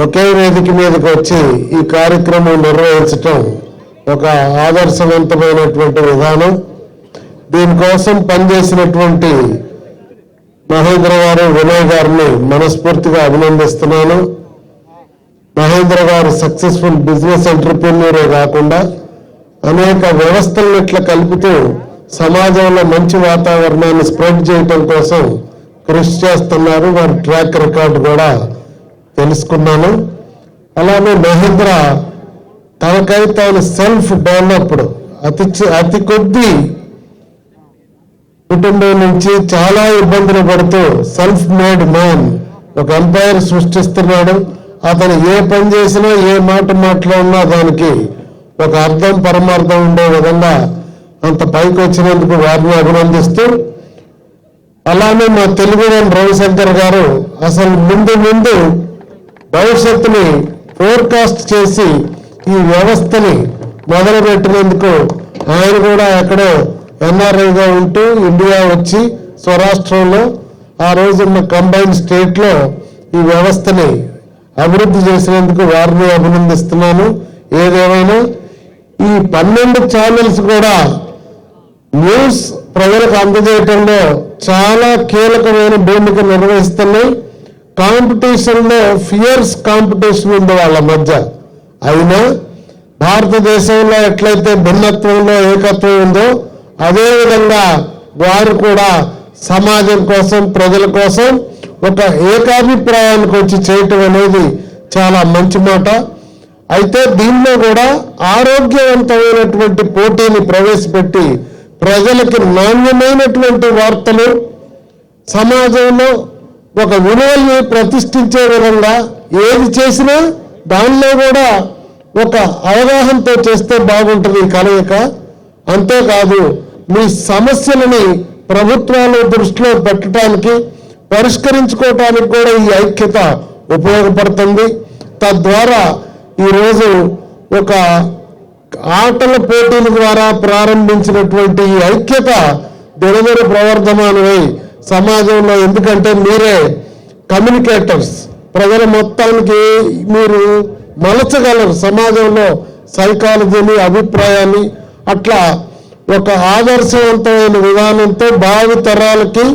ఒకే వేదిక మీదకి వచ్చి ఈ కార్యక్రమం నిర్వహించటం ఒక ఆదర్శవంతమైనటువంటి విధానం. దీనికోసం పనిచేసినటువంటి మహేంద్ర గారు, వినయ్ గారిని మనస్ఫూర్తిగా అభినందిస్తున్నాను. మహేంద్ర గారు సక్సెస్ఫుల్ బిజినెస్ ఎంటర్‌ప్రెన్యూరే కాకుండా అనేక వ్యవస్థలను ఇట్లా కలుపుతూ సమాజంలో మంచి వాతావరణాన్ని స్ప్రెడ్ చేయటం కోసం కృషి చేస్తున్నారు. వారి ట్రాక్ రికార్డు కూడా తెలుసుకున్నాను. అలానే మహేంద్ర తనకై తాను సెల్ఫ్ డెవలప్డ్, అతి కొద్ది కుటుంబం నుంచి చాలా ఇబ్బందులు పడుతూ సెల్ఫ్ మేడ్ మ్యాన్ ఒక ఎంపైర్ సృష్టిస్తున్నాడు. అతను ఏ పని చేసినా, ఏ మాట మాట్లాడినా దానికి ఒక అర్థం పరమార్థం ఉండే విధంగా అంత పైకి వచ్చినందుకు వారిని అభినందిస్తూ, అలానే మా తెలుగుదేశం రవిశంకర్ గారు అసలు ముందు భవిష్యత్తుని ఫోర్కాస్ట్ చేసి ఈ వ్యవస్థని మొదలుపెట్టినందుకు ఆయన కూడా ఎక్కడో ఎన్ఆర్ఐగా ఉంటూ ఇండియా వచ్చి స్వరాష్ట్రంలో ఆ రోజున్న కంబైన్ స్టేట్లో ఈ వ్యవస్థని అభివృద్ధి చేసినందుకు వారిని అభినందిస్తున్నాను. ఏదేమైనా ఈ 12 ఛానల్స్ కూడా న్యూస్ ప్రజలకు అందజేయటంలో చాలా కీలకమైన భూమిక నిర్వహిస్తున్నాయి. కాంపిటీషన్లో ఫియర్స్ కాంపిటీషన్ ఉంది వాళ్ళ మధ్య. అయినా భారతదేశంలో ఎట్లయితే భిన్నత్వంలో ఏకత్వం ఉందో అదేవిధంగా వారు కూడా సమాజం కోసం, ప్రజల కోసం ఒక ఏకాభిప్రాయానికి వచ్చి చేయటం అనేది చాలా మంచి మాట. అయితే దీనిలో కూడా ఆరోగ్యవంతమైనటువంటి పోటీని ప్రవేశపెట్టి ప్రజలకి నాణ్యమైనటువంటి వార్తలు, సమాజంలో ఒక విలువల్ని ప్రతిష్ఠించే విధంగా ఏది చేసినా దానిలో కూడా ఒక అవగాహనతో చేస్తే బాగుంటుంది ఈ కలయిక. అంతేకాదు మీ సమస్యలని ప్రభుత్వాలు దృష్టిలో పెట్టడానికి, పరిష్కరించుకోవటానికి కూడా ఈ ఐక్యత ఉపయోగపడుతుంది. తద్వారా ఈరోజు ఒక ఆటల పోటీల ద్వారా ప్రారంభించినటువంటి ఈ ఐక్యత దినదిన ప్రవర్ధమానమై సమాజంలో, ఎందుకంటే మీరే కమ్యూనికేటర్స్, ప్రజల మొత్తానికి మీరు మలచగలరు సమాజంలో సైకాలజీని, అభిప్రాయాన్ని. అట్లా ఒక ఆదర్శవంతమైన విధానంతో భావి తరాలకి,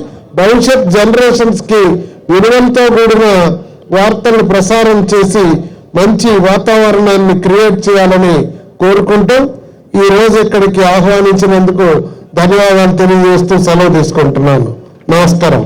భవిష్యత్ జనరేషన్స్కి విలువలతో కూడిన వార్తలను ప్రసారం చేసి మంచి వాతావరణాన్ని క్రియేట్ చేయాలని కోరుకుంటూ ఈ రోజు ఇక్కడికి ఆహ్వానించినందుకు ధన్యవాదాలు తెలియజేస్తూ సెలవు తీసుకుంటున్నాను. నమస్కారం.